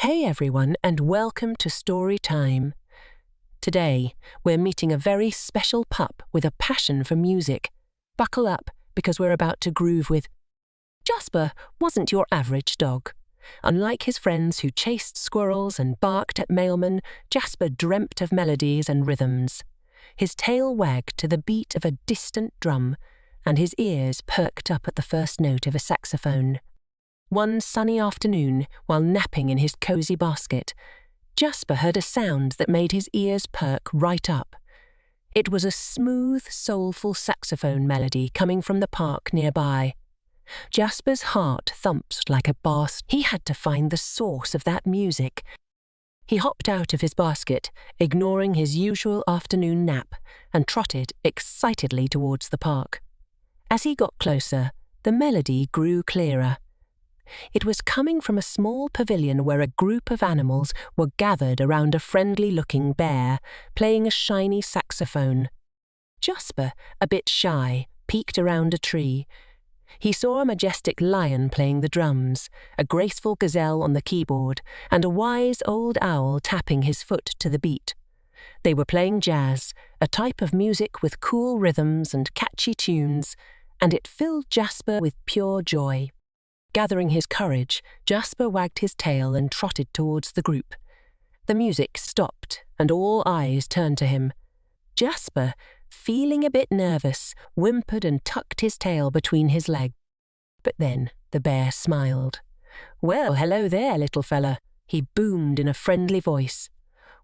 Hey everyone, and welcome to Story Time. Today, we're meeting a very special pup with a passion for music. Buckle up, because we're about to groove with... Jasper wasn't your average dog. Unlike his friends who chased squirrels and barked at mailmen, Jasper dreamt of melodies and rhythms. His tail wagged to the beat of a distant drum, and his ears perked up at the first note of a saxophone. One sunny afternoon, while napping in his cozy basket, Jasper heard a sound that made his ears perk right up. It was a smooth, soulful saxophone melody coming from the park nearby. Jasper's heart thumped like a bass. He had to find the source of that music. He hopped out of his basket, ignoring his usual afternoon nap, and trotted excitedly towards the park. As he got closer, the melody grew clearer. It was coming from a small pavilion where a group of animals were gathered around a friendly-looking bear, playing a shiny saxophone. Jasper, a bit shy, peeked around a tree. He saw a majestic lion playing the drums, a graceful gazelle on the keyboard, and a wise old owl tapping his foot to the beat. They were playing jazz, a type of music with cool rhythms and catchy tunes, and it filled Jasper with pure joy. Gathering his courage, Jasper wagged his tail and trotted towards the group. The music stopped, and all eyes turned to him. Jasper, feeling a bit nervous, whimpered and tucked his tail between his legs. But then the bear smiled. "Well, hello there, little fella," he boomed in a friendly voice.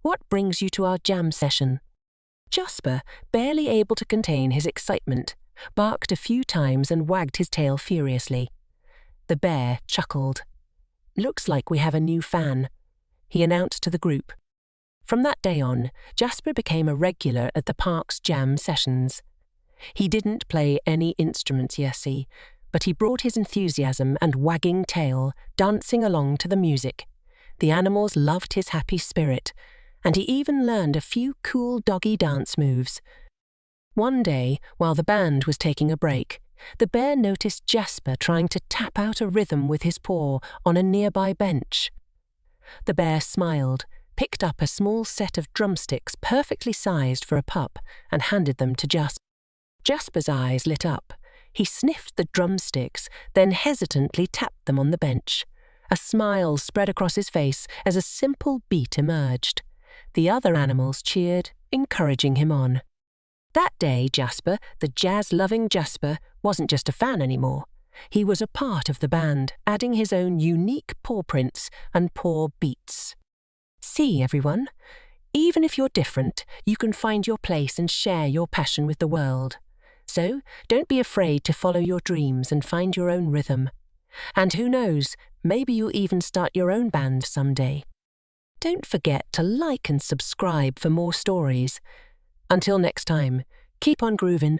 "What brings you to our jam session?" Jasper, barely able to contain his excitement, barked a few times and wagged his tail furiously. The bear chuckled. "Looks like we have a new fan," he announced to the group. From that day on, Jasper became a regular at the park's jam sessions. He didn't play any instruments, you see, but he brought his enthusiasm and wagging tail, dancing along to the music. The animals loved his happy spirit, and he even learned a few cool doggy dance moves. One day, while the band was taking a break, the bear noticed Jasper trying to tap out a rhythm with his paw on a nearby bench. The bear smiled, picked up a small set of drumsticks perfectly sized for a pup, and handed them to Jasper. Jasper's eyes lit up. He sniffed the drumsticks, then hesitantly tapped them on the bench. A smile spread across his face as a simple beat emerged. The other animals cheered, encouraging him on. That day, Jasper, the jazz-loving Jasper, wasn't just a fan anymore. He was a part of the band, adding his own unique paw prints and paw beats. See, everyone, even if you're different, you can find your place and share your passion with the world. So, don't be afraid to follow your dreams and find your own rhythm. And who knows, maybe you'll even start your own band someday. Don't forget to like and subscribe for more stories. Until next time, keep on grooving.